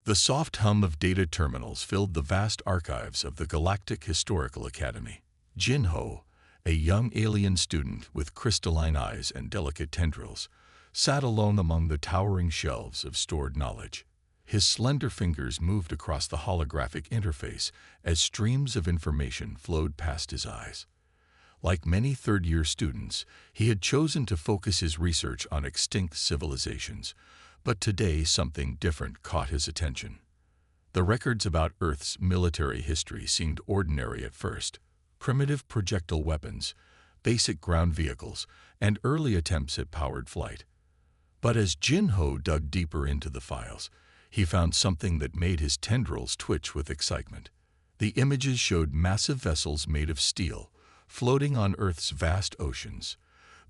The soft hum of data terminals filled the vast archives of the Galactic Historical Academy. Jin-Ho, a young alien student with crystalline eyes and delicate tendrils, sat alone among the towering shelves of stored knowledge. His slender fingers moved across the holographic interface as streams of information flowed past his eyes. Like many third-year students, he had chosen to focus his research on extinct civilizations, but today something different caught his attention. The records about Earth's military history seemed ordinary at first: primitive projectile weapons, basic ground vehicles, and early attempts at powered flight. But as Jin-Ho dug deeper into the files, he found something that made his tendrils twitch with excitement. The images showed massive vessels made of steel, floating on Earth's vast oceans.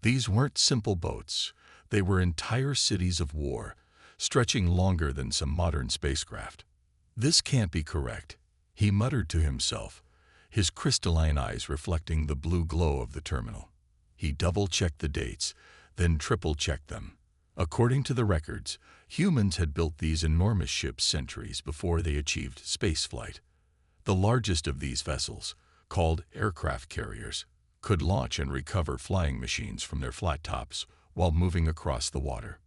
These weren't simple boats. They were entire cities of war, stretching longer than some modern spacecraft. "This can't be correct," he muttered to himself, his crystalline eyes reflecting the blue glow of the terminal. He double-checked the dates, then triple-checked them. According to the records, humans had built these enormous ships centuries before they achieved spaceflight. The largest of these vessels, called aircraft carriers, could launch and recover flying machines from their flat tops while moving across the water.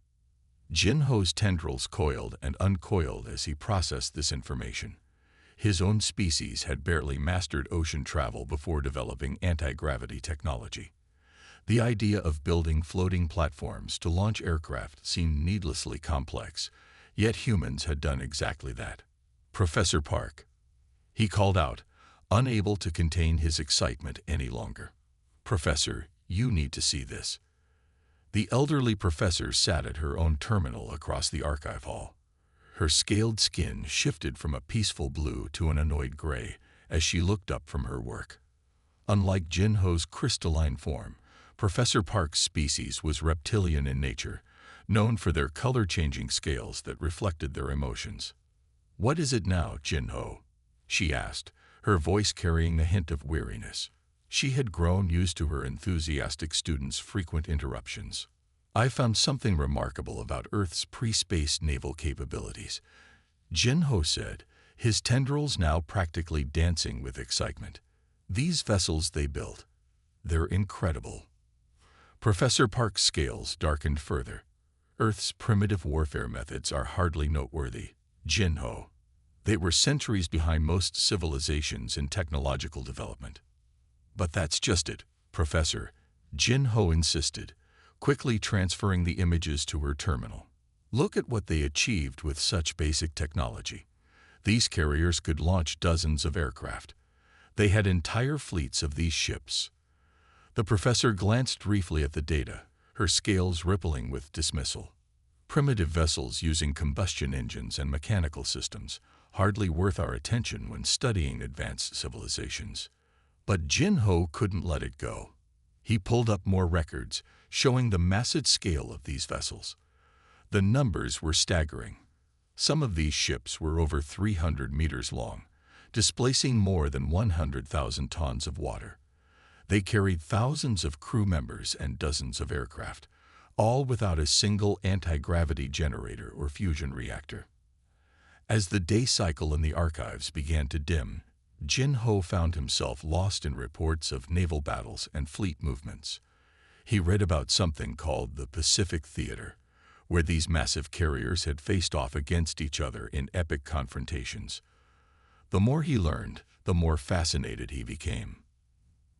Jin-Ho's tendrils coiled and uncoiled as he processed this information. His own species had barely mastered ocean travel before developing anti-gravity technology. The idea of building floating platforms to launch aircraft seemed needlessly complex, yet humans had done exactly that. "Professor Park," he called out, unable to contain his excitement any longer. "Professor, you need to see this." The elderly professor sat at her own terminal across the archive hall. Her scaled skin shifted from a peaceful blue to an annoyed gray as she looked up from her work. Unlike Jin-Ho's crystalline form, Professor Park's species was reptilian in nature, known for their color-changing scales that reflected their emotions. "What is it now, Jin-Ho?" she asked, her voice carrying a hint of weariness. She had grown used to her enthusiastic students' frequent interruptions. "I found something remarkable about Earth's pre-space naval capabilities," Jin-Ho said, his tendrils now practically dancing with excitement. "These vessels they built, they're incredible." Professor Park's scales darkened further. "Earth's primitive warfare methods are hardly noteworthy, Jin-Ho. They were centuries behind most civilizations in technological development." "But that's just it, Professor," Jin-Ho insisted, quickly transferring the images to her terminal. "Look at what they achieved with such basic technology. These carriers could launch dozens of aircraft. They had entire fleets of these ships." The professor glanced briefly at the data, her scales rippling with dismissal. "Primitive vessels using combustion engines and mechanical systems, hardly worth our attention when studying advanced civilizations." But Jin-Ho couldn't let it go. He pulled up more records, showing the massive scale of these vessels. The numbers were staggering. Some of these ships were over 300 meters long, displacing more than 100,000 tons of water. They carried thousands of crew members and dozens of aircraft, all without a single anti-gravity generator or fusion reactor. As the day cycle in the archives began to dim, Jin-Ho found himself lost in reports of naval battles and fleet movements. He read about something called the Pacific Theater, where these massive carriers had faced off against each other in epic confrontations. The more he learned, the more fascinated he became.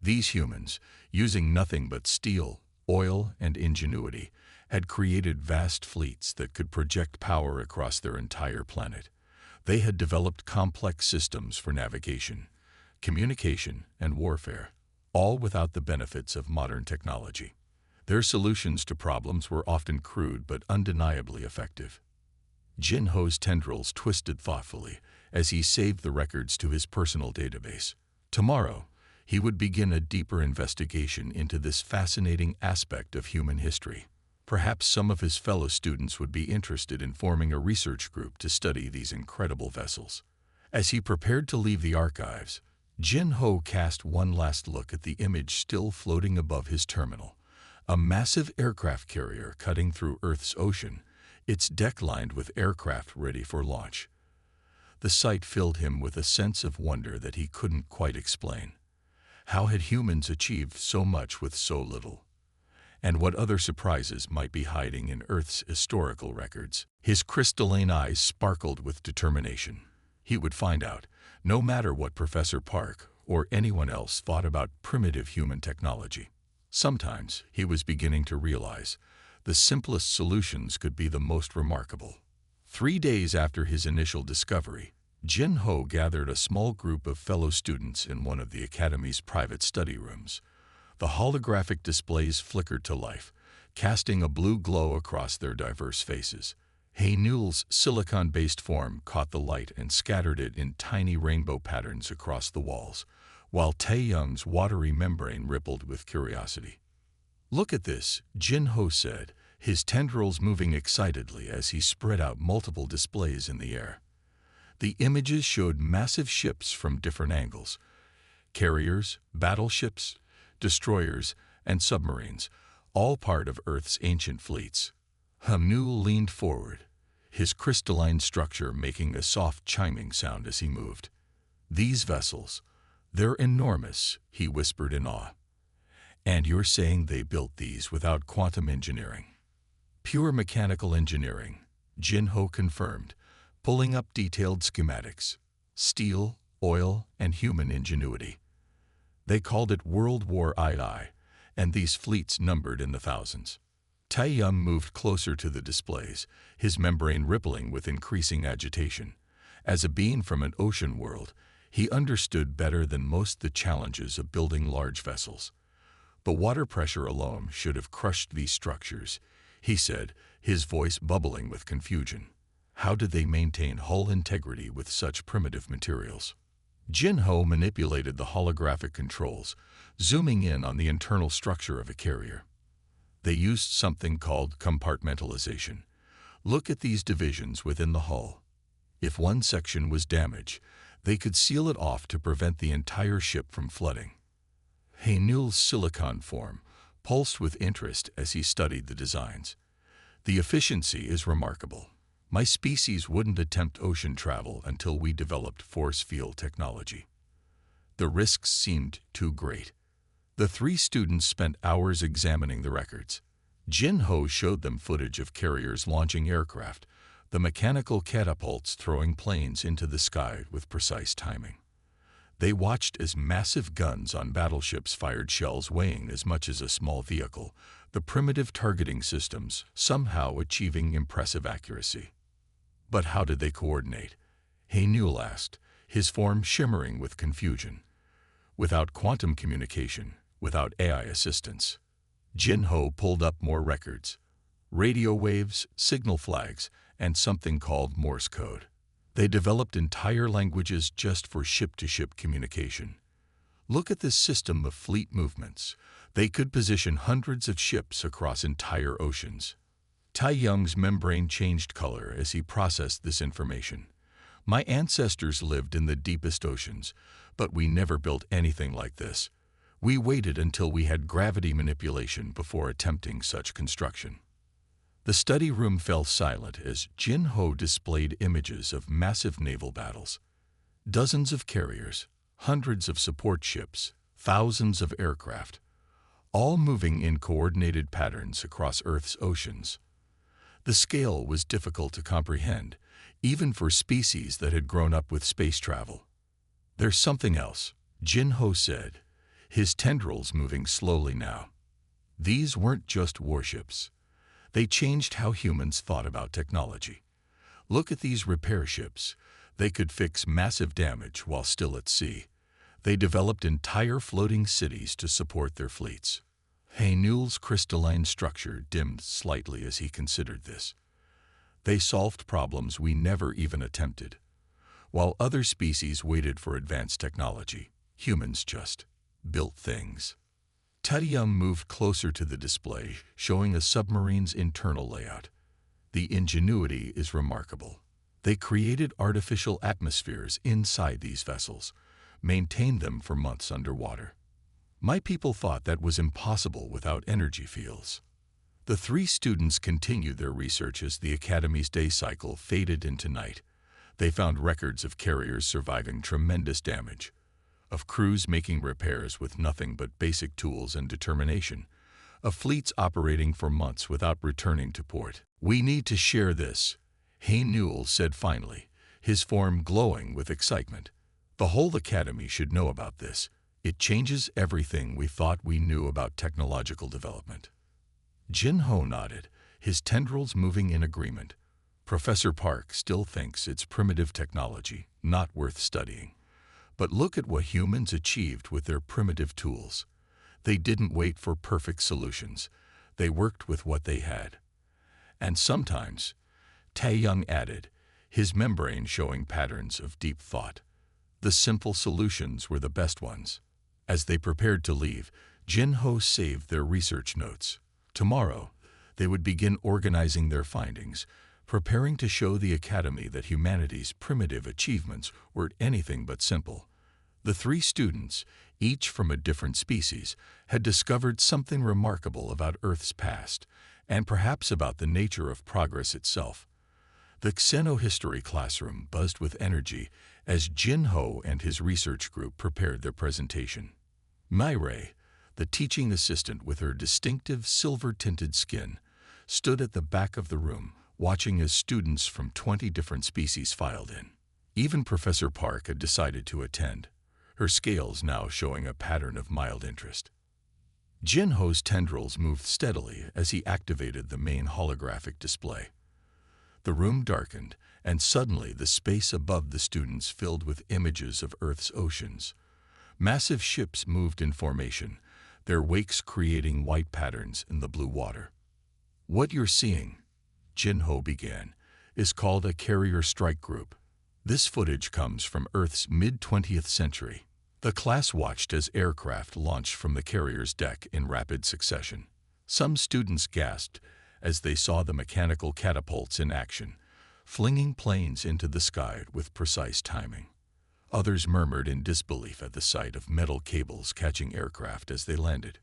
These humans, using nothing but steel, oil, and ingenuity, had created vast fleets that could project power across their entire planet. They had developed complex systems for navigation, communication, and warfare, all without the benefits of modern technology. Their solutions to problems were often crude but undeniably effective. Jin-Ho's tendrils twisted thoughtfully as he saved the records to his personal database. Tomorrow, he would begin a deeper investigation into this fascinating aspect of human history. Perhaps some of his fellow students would be interested in forming a research group to study these incredible vessels. As he prepared to leave the archives, Jin-Ho cast one last look at the image still floating above his terminal. A massive aircraft carrier cutting through Earth's ocean, its deck lined with aircraft ready for launch. The sight filled him with a sense of wonder that he couldn't quite explain. How had humans achieved so much with so little? And what other surprises might be hiding in Earth's historical records? His crystalline eyes sparkled with determination. He would find out, no matter what Professor Park or anyone else thought about primitive human technology. Sometimes he was beginning to realize the simplest solutions could be the most remarkable. 3 days after his initial discovery, Jin Ho gathered a small group of fellow students in one of the Academy's private study rooms. The holographic displays flickered to life, casting a blue glow across their diverse faces. Haenul's silicon-based form caught the light and scattered it in tiny rainbow patterns across the walls, while Taeyong's watery membrane rippled with curiosity. "Look at this," Jin Ho said, his tendrils moving excitedly as he spread out multiple displays in the air. The images showed massive ships from different angles: carriers, battleships, destroyers, and submarines, all part of Earth's ancient fleets. Haenul leaned forward, his crystalline structure making a soft chiming sound as he moved. "These vessels, they're enormous," he whispered in awe. "And you're saying they built these without quantum engineering?" "Pure mechanical engineering," Jin Ho confirmed, pulling up detailed schematics: steel, oil, and human ingenuity. They called it World War II, and these fleets numbered in the thousands. Taeyong moved closer to the displays, his membrane rippling with increasing agitation. As a being from an ocean world, he understood better than most the challenges of building large vessels. But water pressure alone should have crushed these structures, he said, his voice bubbling with confusion. How did they maintain hull integrity with such primitive materials? Jin Ho manipulated the holographic controls, zooming in on the internal structure of a carrier. They used something called compartmentalization. Look at these divisions within the hull. If one section was damaged, they could seal it off to prevent the entire ship from flooding. Haenul's silicon form pulsed with interest as he studied the designs. "The efficiency is remarkable. My species wouldn't attempt ocean travel until we developed force field technology. The risks seemed too great." The 3 students spent hours examining the records. Jin Ho showed them footage of carriers launching aircraft, the mechanical catapults throwing planes into the sky with precise timing. They watched as massive guns on battleships fired shells weighing as much as a small vehicle, the primitive targeting systems somehow achieving impressive accuracy. But how did they coordinate? Haenul asked, his form shimmering with confusion. Without quantum communication, without AI assistance. Jin Ho pulled up more records: radio waves, signal flags, and something called Morse code. They developed entire languages just for ship-to-ship communication. Look at this system of fleet movements. They could position hundreds of ships across entire oceans. Taeyong's membrane changed color as he processed this information. "My ancestors lived in the deepest oceans, but we never built anything like this. We waited until we had gravity manipulation before attempting such construction." The study room fell silent as Jin Ho displayed images of massive naval battles. Dozens of carriers, hundreds of support ships, thousands of aircraft, all moving in coordinated patterns across Earth's oceans. The scale was difficult to comprehend, even for species that had grown up with space travel. "There's something else," Jin Ho said, his tendrils moving slowly now. "These weren't just warships. They changed how humans thought about technology. Look at these repair ships. They could fix massive damage while still at sea. They developed entire floating cities to support their fleets." Haenul's crystalline structure dimmed slightly as he considered this. They solved problems we never even attempted. While other species waited for advanced technology, humans just built things. Taeyong moved closer to the display, showing a submarine's internal layout. "The ingenuity is remarkable. They created artificial atmospheres inside these vessels, maintained them for months underwater. My people thought that was impossible without energy fields." The 3 students continued their research as the Academy's day cycle faded into night. They found records of carriers surviving tremendous damage, of crews making repairs with nothing but basic tools and determination, of fleets operating for months without returning to port. "We need to share this," Newell said finally, his form glowing with excitement. "The whole Academy should know about this. It changes everything we thought we knew about technological development." Jin-Ho nodded, his tendrils moving in agreement. "Professor Park still thinks it's primitive technology, not worth studying. But look at what humans achieved with their primitive tools. They didn't wait for perfect solutions. They worked with what they had. And sometimes," Tae-young added, his membrane showing patterns of deep thought, "the simple solutions were the best ones." As they prepared to leave, Jin-Ho saved their research notes. Tomorrow, they would begin organizing their findings, preparing to show the Academy that humanity's primitive achievements were anything but simple. The three students, each from a different species, had discovered something remarkable about Earth's past, and perhaps about the nature of progress itself. The Xenohistory classroom buzzed with energy as Jin-Ho and his research group prepared their presentation. Mireille, the teaching assistant with her distinctive silver-tinted skin, stood at the back of the room, watching as students from 20 different species filed in. Even Professor Park had decided to attend, her scales now showing a pattern of mild interest. Jin-Ho's tendrils moved steadily as he activated the main holographic display. The room darkened, and suddenly the space above the students filled with images of Earth's oceans. Massive ships moved in formation, their wakes creating white patterns in the blue water. "What you're seeing," Jin-Ho began, "is called a carrier strike group. This footage comes from Earth's mid-20th century. The class watched as aircraft launched from the carrier's deck in rapid succession. Some students gasped as they saw the mechanical catapults in action, flinging planes into the sky with precise timing. Others murmured in disbelief at the sight of metal cables catching aircraft as they landed.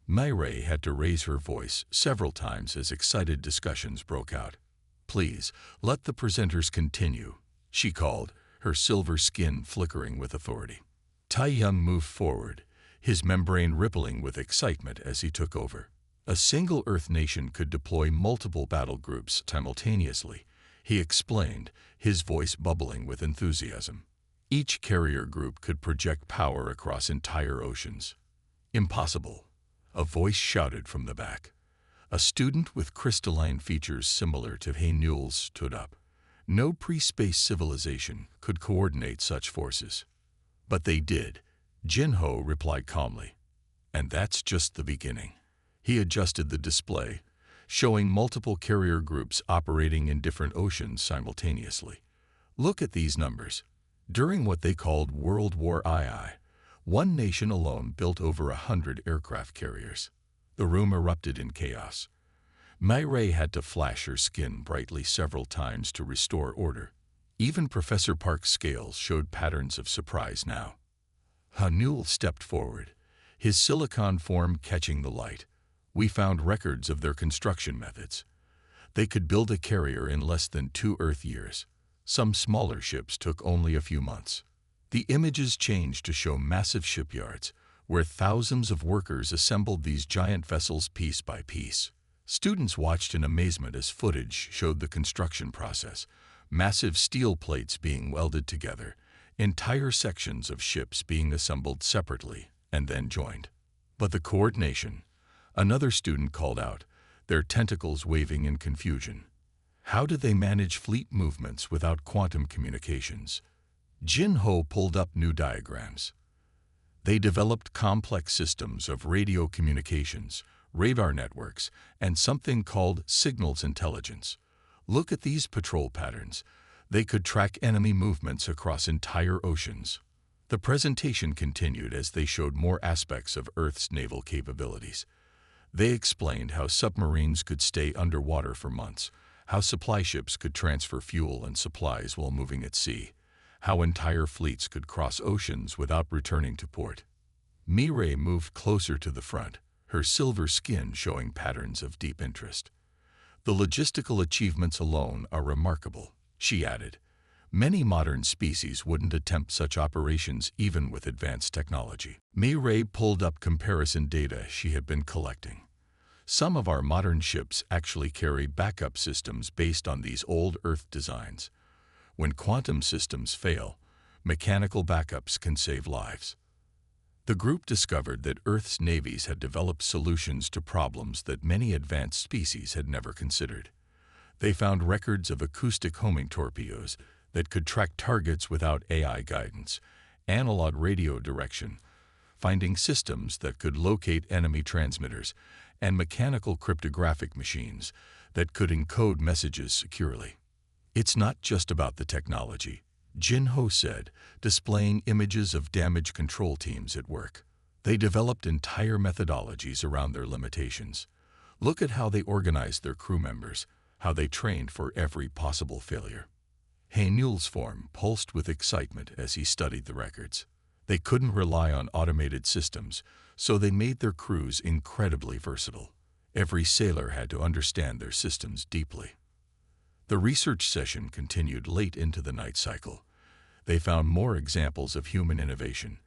Mireille had to raise her voice several times as excited discussions broke out. "Please, let the presenters continue," she called, her silver skin flickering with authority. Tae-young moved forward, his membrane rippling with excitement as he took over. A single Earth nation could deploy multiple battle groups simultaneously, he explained, his voice bubbling with enthusiasm. Each carrier group could project power across entire oceans. "Impossible," a voice shouted from the back. A student with crystalline features similar to Newell's stood up. No pre-space civilization could coordinate such forces. "But they did," Jin-Ho replied calmly. "And that's just the beginning." He adjusted the display, showing multiple carrier groups operating in different oceans simultaneously. "Look at these numbers. During what they called World War II, one nation alone built over 100 aircraft carriers." The room erupted in chaos. Mireille had to flash her skin brightly several times to restore order. Even Professor Park's scales showed patterns of surprise now. Newell stepped forward, his silicon form catching the light. "We found records of their construction methods. They could build a carrier in less than 2 Earth years. Some smaller ships took only a few months." The images changed to show massive shipyards, where thousands of workers assembled these giant vessels piece by piece. Students watched in amazement as footage showed the construction process, massive steel plates being welded together, entire sections of ships being assembled separately and then joined. "But the coordination," another student called out, their tentacles waving in confusion. "How did they manage fleet movements without quantum communications?" Jin-Ho pulled up new diagrams. "They developed complex systems of radio communications, radar networks, and something called signals intelligence. Look at these patrol patterns. They could track enemy movements across entire oceans." The presentation continued as they showed more aspects of Earth's naval capabilities. They explained how submarines could stay underwater for months, how supply ships could transfer fuel and supplies while moving at sea, how entire fleets could cross oceans without returning to port. Mireille moved closer to the front, her silver skin showing patterns of deep interest. "The logistical achievements alone are remarkable," she added. Many modern species wouldn't attempt such operations even with advanced technology. May Ray pulled up comparison data she had been collecting. Some of our modern ships actually carry backup systems based on these old Earth designs. When quantum systems fail, mechanical backups can save lives. The group discovered that Earth's navies had developed solutions to problems that many advanced species had never considered. They found records of acoustic homing torpedoes that could track targets without AI guidance, analog radio direction, finding systems that could locate enemy transmitters, and mechanical cryptographic machines that could encode messages securely. It's not just about the technology, Jin Ho said, displaying images of damage control teams at work. They developed entire methodologies around their limitations. Look at how they organized their crew members, how they trained for every possible failure. Haenul's form pulsed with excitement as he studied the records. They couldn't rely on automated systems, so they made their crews incredibly versatile. Every sailor had to understand their systems deeply. The research session continued late into the night cycle. They found more examples of human innovation,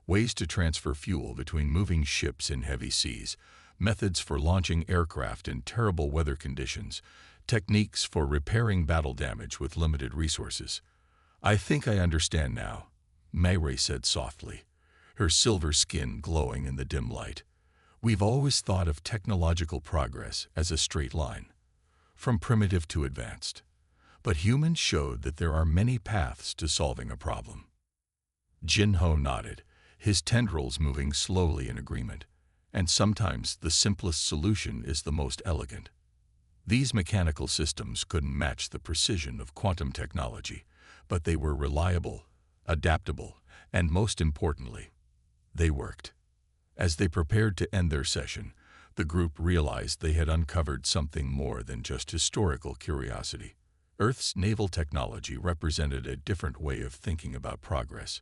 ways to transfer fuel between moving ships in heavy seas, methods for launching aircraft in terrible weather conditions, techniques for repairing battle damage with limited resources. "I think I understand now," Mayray said softly, her silver skin glowing in the dim light. "We've always thought of technological progress as a straight line, from primitive to advanced. But humans showed that there are many paths to solving a problem." Jin Ho nodded, his tendrils moving slowly in agreement. "And sometimes the simplest solution is the most elegant." These mechanical systems couldn't match the precision of quantum technology, but they were reliable, adaptable, and most importantly, they worked. As they prepared to end their session, the group realized they had uncovered something more than just historical curiosity. Earth's naval technology represented a different way of thinking about progress,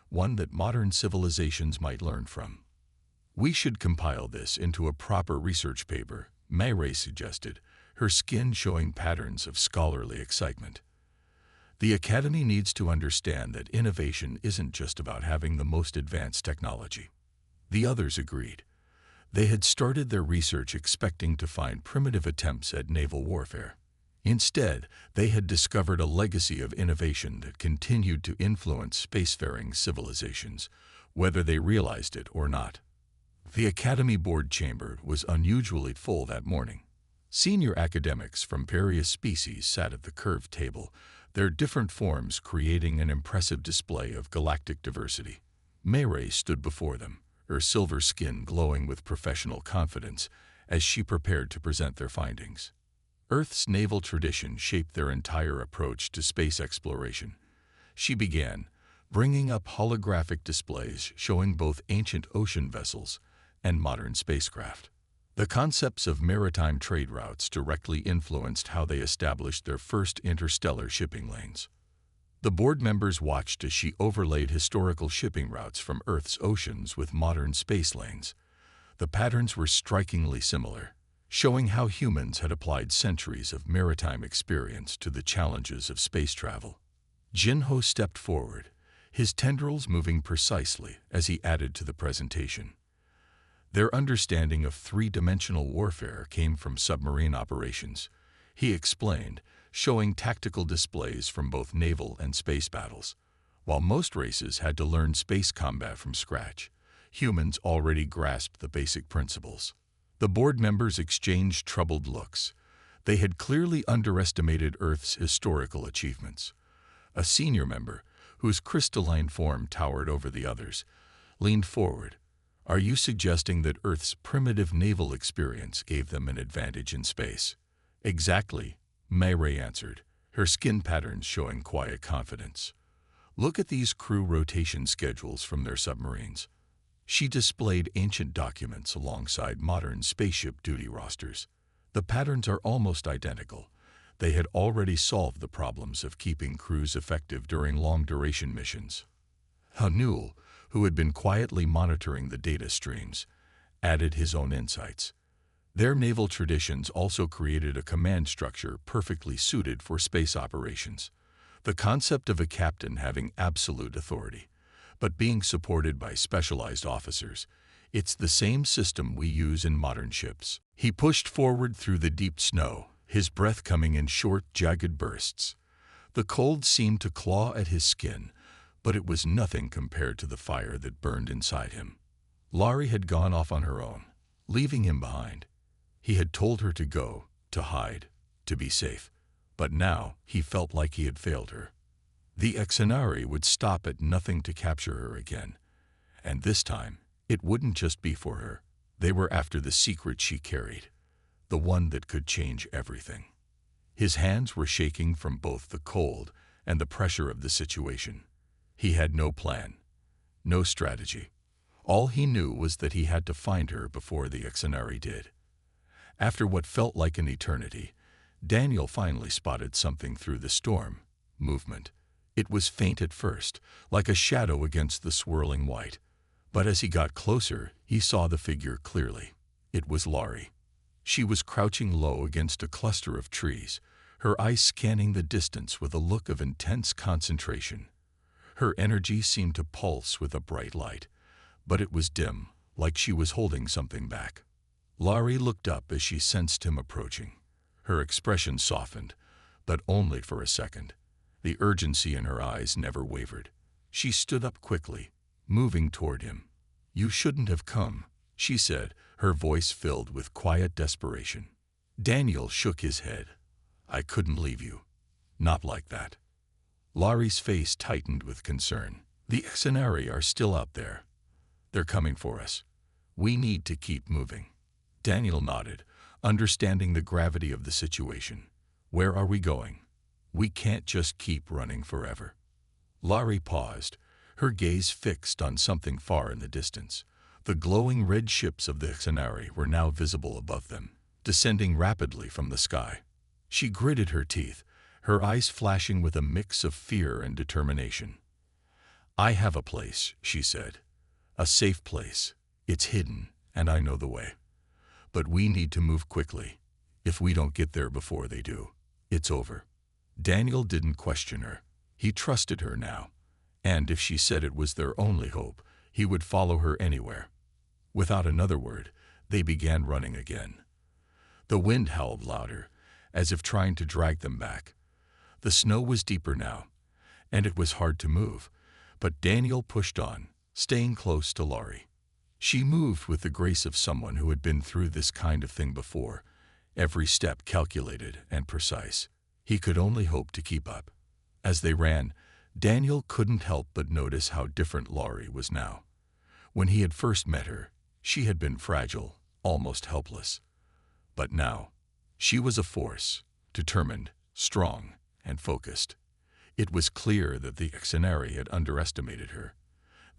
one that modern civilizations might learn from. "We should compile this into a proper research paper," Mayray suggested, her skin showing patterns of scholarly excitement. "The Academy needs to understand that innovation isn't just about having the most advanced technology." The others agreed. They had started their research expecting to find primitive attempts at naval warfare. Instead, they had discovered a legacy of innovation that continued to influence spacefaring civilizations, whether they realized it or not. The Academy board chamber was unusually full that morning. Senior academics from various species sat at the curved table, their different forms creating an impressive display of galactic diversity. Mayray stood before them, her silver skin glowing with professional confidence as she prepared to present their findings. Earth's naval tradition shaped their entire approach to space exploration. She began, bringing up holographic displays showing both ancient ocean vessels and modern spacecraft. The concepts of maritime trade routes directly influenced how they established their first interstellar shipping lanes. The board members watched as she overlaid historical shipping routes from Earth's oceans with modern space lanes. The patterns were strikingly similar, showing how humans had applied centuries of maritime experience to the challenges of space travel. Jin Ho stepped forward, his tendrils moving precisely as he added to the presentation. Their understanding of three-dimensional warfare came from submarine operations, he explained, showing tactical displays from both naval and space battles. While most races had to learn space combat from scratch, humans already grasped the basic principles. The board members exchanged troubled looks. They had clearly underestimated Earth's historical achievements. A senior member, whose crystalline form towered over the others, leaned forward. "Are you suggesting that Earth's primitive naval experience gave them an advantage in space?" "Exactly," Mayray answered, her skin patterns showing quiet confidence. "Look at these crew rotation schedules from their submarines." She displayed ancient documents alongside modern spaceship duty rosters. The patterns are almost identical. They had already solved the problems of keeping crews effective during long-duration missions. Haenul, who had been quietly monitoring the data streams, added his own insights. Their naval traditions also created a command structure perfectly suited for space operations. The concept of a captain having absolute authority, but being supported by specialized officers. It's the same system we use in modern ships. He pushed forward through the deep snow, his breath coming in short, jagged bursts. The cold seemed to claw at his skin, but it was nothing compared to the fire that burned inside him. Laurie had gone off on her own, leaving him behind. He had told her to go, to hide, to be safe. But now he felt like he had failed her. The Exenari would stop at nothing to capture her again. And this time, it wouldn't just be for her. They were after the secret she carried, the one that could change everything. His hands were shaking from both the cold and the pressure of the situation. He had no plan, no strategy. All he knew was that he had to find her before the Exenari did. After what felt like an eternity, Daniel finally spotted something through the storm. Movement. It was faint at first, like a shadow against the swirling white. But as he got closer, he saw the figure clearly. It was Laurie. She was crouching low against a cluster of trees, her eyes scanning the distance with a look of intense concentration. Her energy seemed to pulse with a bright light, but it was dim, like she was holding something back. Laurie looked up as she sensed him approaching. Her expression softened, but only for a second. The urgency in her eyes never wavered. She stood up quickly, moving toward him. "You shouldn't have come," she said, her voice filled with quiet desperation. Daniel shook his head. "I couldn't leave you. Not like that." Laurie's face tightened with concern. "The Exenari are still out there. They're coming for us. We need to keep moving." Daniel nodded, understanding the gravity of the situation. "Where are we going? We can't just keep running forever." Laurie paused, her gaze fixed on something far in the distance. The glowing red ships of the Exenari were now visible above them, descending rapidly from the sky. She gritted her teeth, her eyes flashing with a mix of fear and determination. "I have a place," she said. "A safe place. It's hidden, and I know the way. But we need to move quickly. If we don't get there before they do, it's over." Daniel didn't question her. He trusted her now, and if she said it was their only hope, he would follow her anywhere. Without another word, they began running again. The wind howled louder, as if trying to drag them back. The snow was deeper now, and it was hard to move, but Daniel pushed on, staying close to Laurie. She moved with the grace of someone who had been through this kind of thing before, every step calculated and precise. He could only hope to keep up. As they ran, Daniel couldn't help but notice how different Laurie was now. When he had first met her, she had been fragile, almost helpless. But now, she was a force, determined, strong, and focused. It was clear that the Exenari had underestimated her.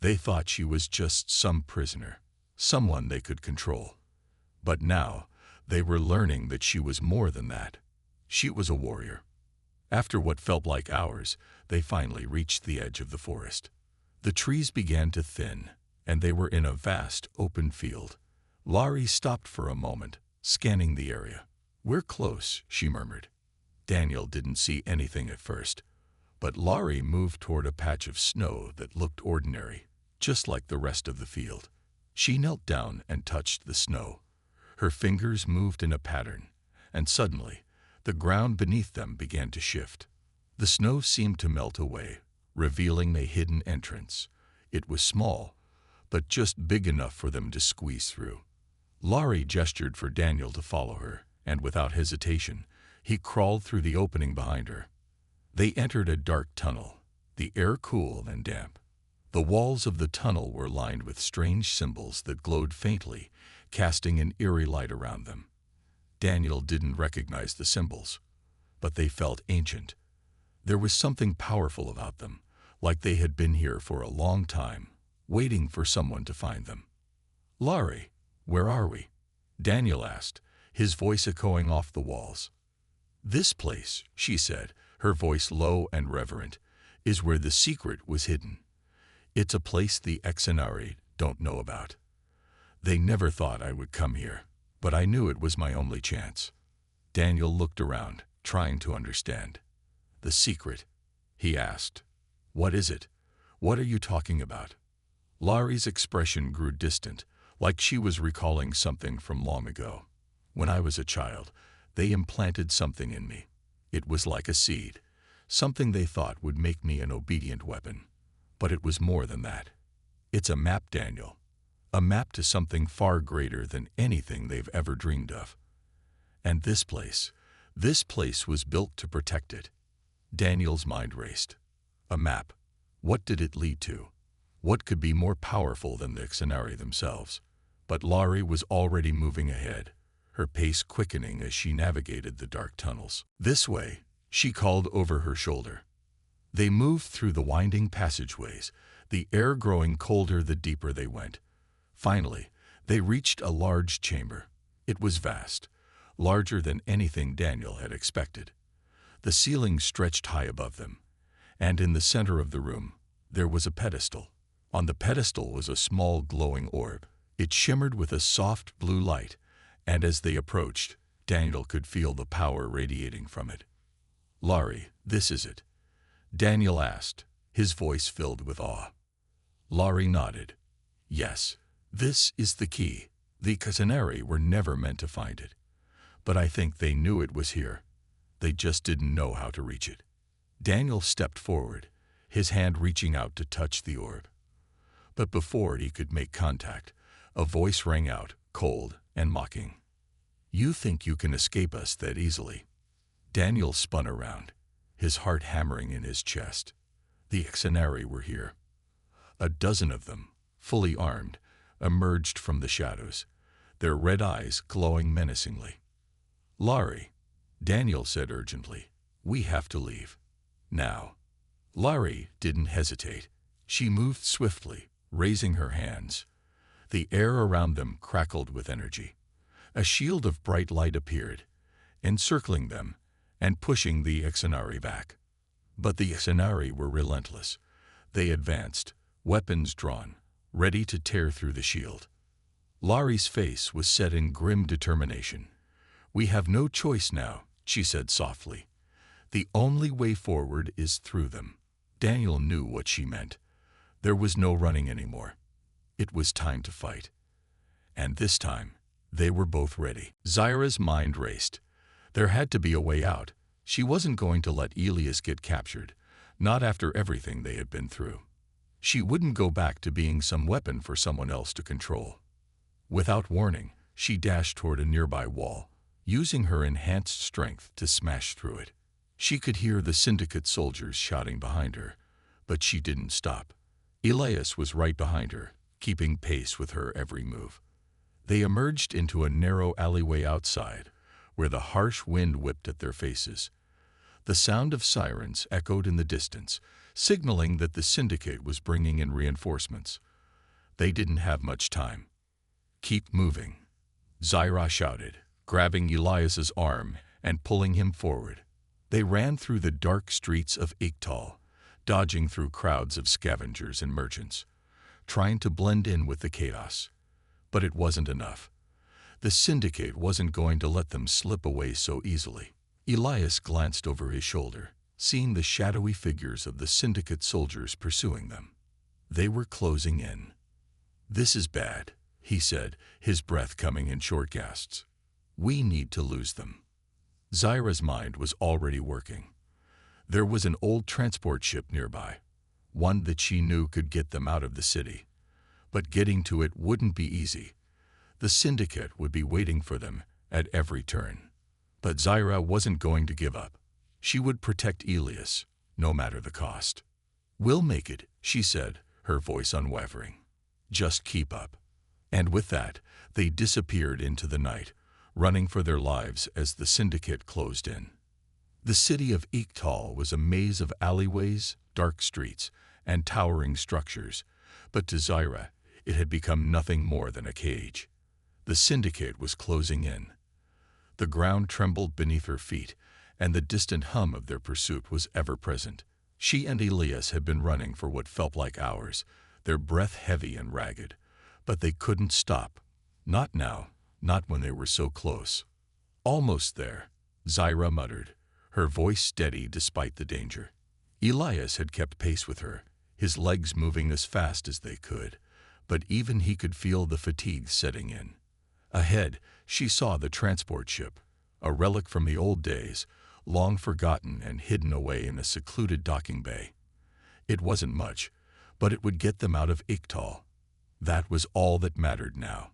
They thought she was just some prisoner, someone they could control. But now, they were learning that she was more than that. She was a warrior. After what felt like hours, they finally reached the edge of the forest. The trees began to thin, and they were in a vast, open field. Laurie stopped for a moment, scanning the area. "We're close," she murmured. Daniel didn't see anything at first, but Laurie moved toward a patch of snow that looked ordinary, just like the rest of the field. She knelt down and touched the snow. Her fingers moved in a pattern, and suddenly, the ground beneath them began to shift. The snow seemed to melt away, revealing a hidden entrance. It was small, but just big enough for them to squeeze through. Laurie gestured for Daniel to follow her, and without hesitation, he crawled through the opening behind her. They entered a dark tunnel, the air cool and damp. The walls of the tunnel were lined with strange symbols that glowed faintly, casting an eerie light around them. Daniel didn't recognize the symbols, but they felt ancient. There was something powerful about them, like they had been here for a long time, waiting for someone to find them. "Laurie, where are we?" Daniel asked, his voice echoing off the walls. "This place," she said, her voice low and reverent, "is where the secret was hidden. It's a place the Exenari don't know about. They never thought I would come here, but I knew it was my only chance." Daniel looked around, trying to understand. The secret. he asked. "What is it? What are you talking about?" Laurie's expression grew distant, like she was recalling something from long ago. "When I was a child, they implanted something in me. It was like a seed, something they thought would make me an obedient weapon. But it was more than that. It's a map, Daniel. A map to something far greater than anything they've ever dreamed of. And this place was built to protect it." Daniel's mind raced. A map. What did it lead to? What could be more powerful than the Xenari themselves? But Laurie was already moving ahead, her pace quickening as she navigated the dark tunnels. "This way," she called over her shoulder. They moved through the winding passageways, the air growing colder the deeper they went. Finally, they reached a large chamber. It was vast, larger than anything Daniel had expected. The ceiling stretched high above them, and in the center of the room, there was a pedestal. On the pedestal was a small glowing orb. It shimmered with a soft blue light, and as they approached, Daniel could feel the power radiating from it. "Laurie, this is it?" Daniel asked, his voice filled with awe. Laurie nodded. "Yes, this is the key. The Xenari were never meant to find it. But I think they knew it was here. They just didn't know how to reach it." Daniel stepped forward, his hand reaching out to touch the orb. But before he could make contact, a voice rang out, cold and mocking. "You think you can escape us that easily?" Daniel spun around, his heart hammering in his chest. The Xenari were here. A dozen of them, fully armed, emerged from the shadows, their red eyes glowing menacingly. "Laurie," Daniel said urgently, "we have to leave. Now." Laurie didn't hesitate. She moved swiftly, raising her hands. The air around them crackled with energy. A shield of bright light appeared, encircling them and pushing the Xenari back. But the Xenari were relentless. They advanced, weapons drawn, ready to tear through the shield. Laurie's face was set in grim determination. "We have no choice now," she said softly. "The only way forward is through them." Daniel knew what she meant. There was no running anymore. It was time to fight. And this time, they were both ready. Zyra's mind raced. There had to be a way out. She wasn't going to let Elias get captured, not after everything they had been through. She wouldn't go back to being some weapon for someone else to control. Without warning, she dashed toward a nearby wall, using her enhanced strength to smash through it. She could hear the Syndicate soldiers shouting behind her, but she didn't stop. Elias was right behind her, keeping pace with her every move. They emerged into a narrow alleyway outside, where the harsh wind whipped at their faces. The sound of sirens echoed in the distance, signaling that the Syndicate was bringing in reinforcements. They didn't have much time. "Keep moving," Zyra shouted, grabbing Elias's arm and pulling him forward. They ran through the dark streets of Iqtal, dodging through crowds of scavengers and merchants, trying to blend in with the chaos. But it wasn't enough. The Syndicate wasn't going to let them slip away so easily. Elias glanced over his shoulder, seeing the shadowy figures of the Syndicate soldiers pursuing them. They were closing in. "This is bad," he said, his breath coming in short gasps. "We need to lose them." Zyra's mind was already working. There was an old transport ship nearby, one that she knew could get them out of the city. But getting to it wouldn't be easy. The Syndicate would be waiting for them at every turn. But Zyra wasn't going to give up. She would protect Elias, no matter the cost. "We'll make it," she said, her voice unwavering. "Just keep up." And with that, they disappeared into the night, running for their lives as the Syndicate closed in. The city of Iqtal was a maze of alleyways, dark streets, and towering structures, but to Zyra, it had become nothing more than a cage. The Syndicate was closing in. The ground trembled beneath her feet, and the distant hum of their pursuit was ever present. She and Elias had been running for what felt like hours, their breath heavy and ragged, but they couldn't stop. Not now, not when they were so close. "Almost there," Zyra muttered, her voice steady despite the danger. Elias had kept pace with her, his legs moving as fast as they could, but even he could feel the fatigue setting in. Ahead, she saw the transport ship, a relic from the old days, long forgotten and hidden away in a secluded docking bay. It wasn't much, but it would get them out of Iktal. That was all that mattered now.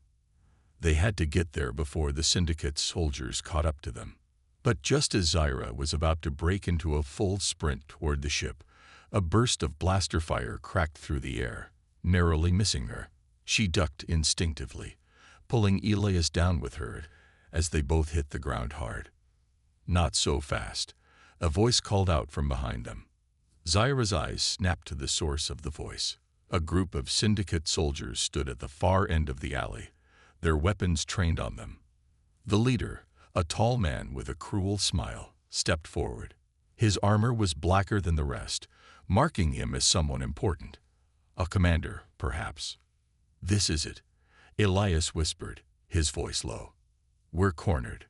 They had to get there before the Syndicate's soldiers caught up to them. But just as Zyra was about to break into a full sprint toward the ship, a burst of blaster fire cracked through the air, narrowly missing her. She ducked instinctively, pulling Elias down with her as they both hit the ground hard. "Not so fast," a voice called out from behind them. Zyra's eyes snapped to the source of the voice. A group of Syndicate soldiers stood at the far end of the alley, their weapons trained on them. The leader, a tall man with a cruel smile, stepped forward. His armor was blacker than the rest, marking him as someone important. A commander, perhaps. "This is it," Elias whispered, his voice low. "We're cornered."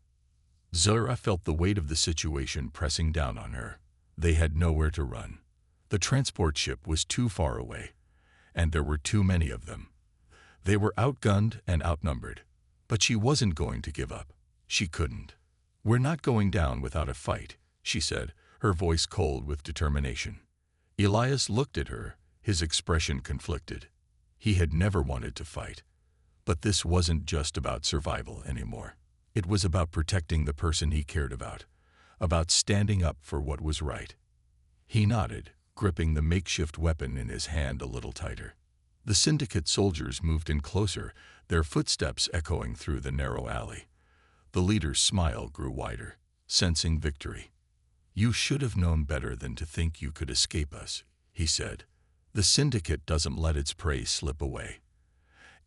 Zyra felt the weight of the situation pressing down on her. They had nowhere to run. The transport ship was too far away, and there were too many of them. They were outgunned and outnumbered, but she wasn't going to give up. She couldn't. "We're not going down without a fight," she said, her voice cold with determination. Elias looked at her, his expression conflicted. He had never wanted to fight. But this wasn't just about survival anymore. It was about protecting the person he cared about standing up for what was right. He nodded, gripping the makeshift weapon in his hand a little tighter. The Syndicate soldiers moved in closer, their footsteps echoing through the narrow alley. The leader's smile grew wider, sensing victory. "You should have known better than to think you could escape us," he said. "The Syndicate doesn't let its prey slip away.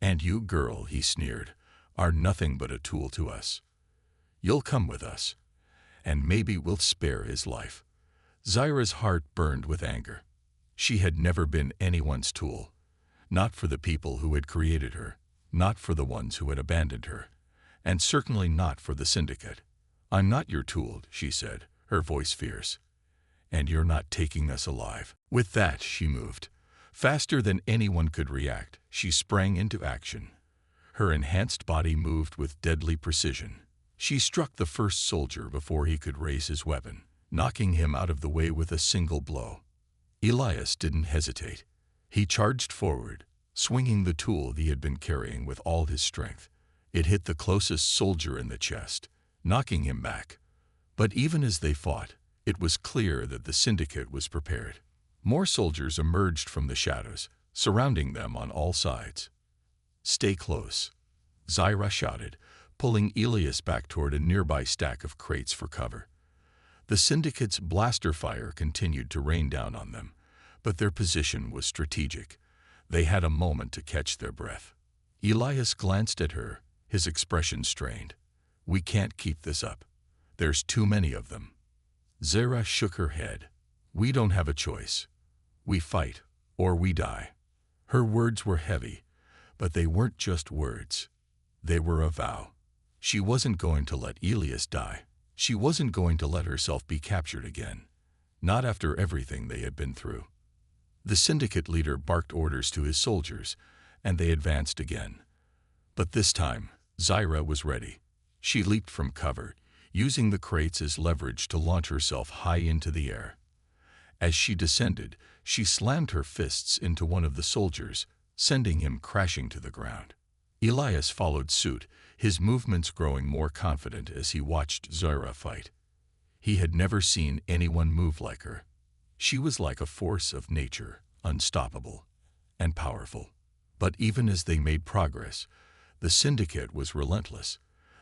And you, girl," he sneered, "are nothing but a tool to us. You'll come with us, and maybe we'll spare his life." Zyra's heart burned with anger. She had never been anyone's tool. Not for the people who had created her, not for the ones who had abandoned her, and certainly not for the Syndicate. "I'm not your tool," she said, her voice fierce. "And you're not taking us alive." With that, she moved. Faster than anyone could react, she sprang into action. Her enhanced body moved with deadly precision. She struck the first soldier before he could raise his weapon, knocking him out of the way with a single blow. Elias didn't hesitate. He charged forward, swinging the tool he had been carrying with all his strength. It hit the closest soldier in the chest, knocking him back. But even as they fought, it was clear that the Syndicate was prepared. More soldiers emerged from the shadows, surrounding them on all sides. "Stay close," Zyra shouted, pulling Elias back toward a nearby stack of crates for cover. The Syndicate's blaster fire continued to rain down on them, but their position was strategic. They had a moment to catch their breath. Elias glanced at her, his expression strained. "We can't keep this up. There's too many of them." Zyra shook her head. "We don't have a choice. We fight, or we die." Her words were heavy, but they weren't just words. They were a vow. She wasn't going to let Elias die. She wasn't going to let herself be captured again. Not after everything they had been through. The Syndicate leader barked orders to his soldiers, and they advanced again. But this time, Zyra was ready. She leaped from cover, using the crates as leverage to launch herself high into the air. As she descended, she slammed her fists into one of the soldiers, sending him crashing to the ground. Elias followed suit, his movements growing more confident as he watched Zyra fight. He had never seen anyone move like her. She was like a force of nature, unstoppable and powerful. But even as they made progress, the Syndicate was relentless.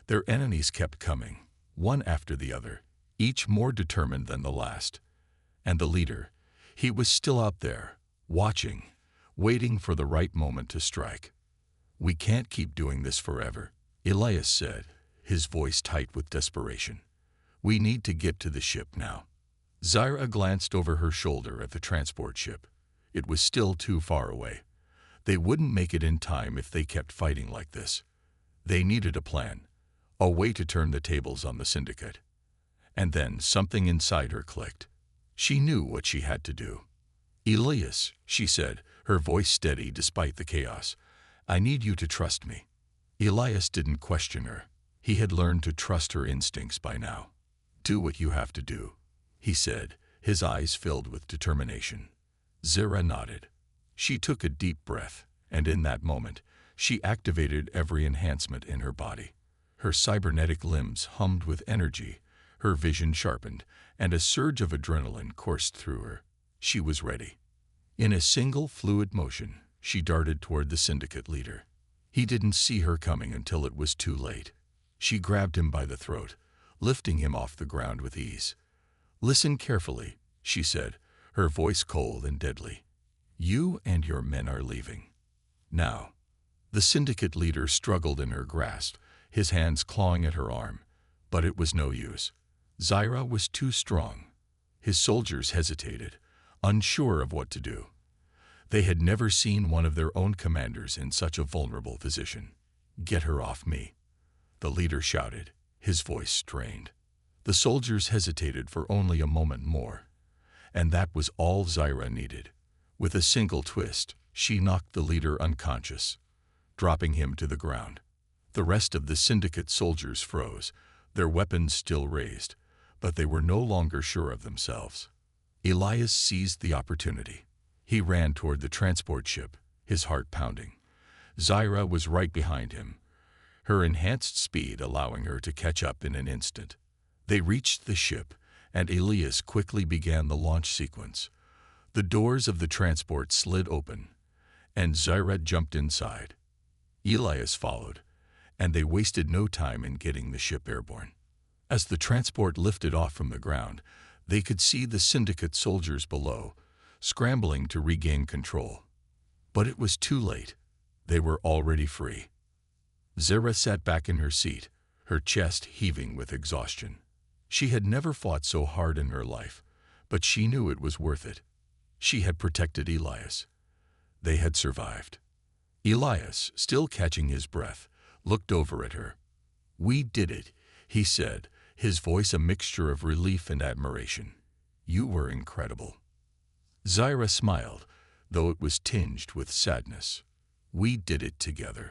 Their enemies kept coming, one after the other, each more determined than the last. And the leader, he was still out there, watching, waiting for the right moment to strike. "We can't keep doing this forever," Elias said, his voice tight with desperation. "We need to get to the ship now." Zyra glanced over her shoulder at the transport ship. It was still too far away. They wouldn't make it in time if they kept fighting like this. They needed a plan, a way to turn the tables on the Syndicate. And then something inside her clicked. She knew what she had to do. "Elias," she said, her voice steady despite the chaos, "I need you to trust me." Elias didn't question her. He had learned to trust her instincts by now. "Do what you have to do," he said, his eyes filled with determination. Zira nodded. She took a deep breath, and in that moment, she activated every enhancement in her body. Her cybernetic limbs hummed with energy, her vision sharpened, and a surge of adrenaline coursed through her. She was ready. In a single fluid motion, she darted toward the syndicate leader. He didn't see her coming until it was too late. She grabbed him by the throat, lifting him off the ground with ease. "Listen carefully," she said, her voice cold and deadly. "You and your men are leaving. Now." The syndicate leader struggled in her grasp, his hands clawing at her arm, but it was no use. Zira was too strong. His soldiers hesitated, unsure of what to do. They had never seen one of their own commanders in such a vulnerable position. "Get her off me," the leader shouted, his voice strained. The soldiers hesitated for only a moment more, and that was all Zira needed. With a single twist, she knocked the leader unconscious, dropping him to the ground. The rest of the syndicate soldiers froze, their weapons still raised, but they were no longer sure of themselves. Elias seized the opportunity. He ran toward the transport ship, his heart pounding. Zira was right behind him, her enhanced speed allowing her to catch up in an instant. They reached the ship, and Elias quickly began the launch sequence. The doors of the transport slid open, and Zira jumped inside. Elias followed, and they wasted no time in getting the ship airborne. As the transport lifted off from the ground, they could see the syndicate soldiers below, scrambling to regain control. But it was too late. They were already free. Zira sat back in her seat, her chest heaving with exhaustion. She had never fought so hard in her life, but she knew it was worth it. She had protected Elias. They had survived. Elias, still catching his breath, looked over at her. "We did it," he said, his voice a mixture of relief and admiration. "You were incredible." Zira smiled, though it was tinged with sadness. "We did it together."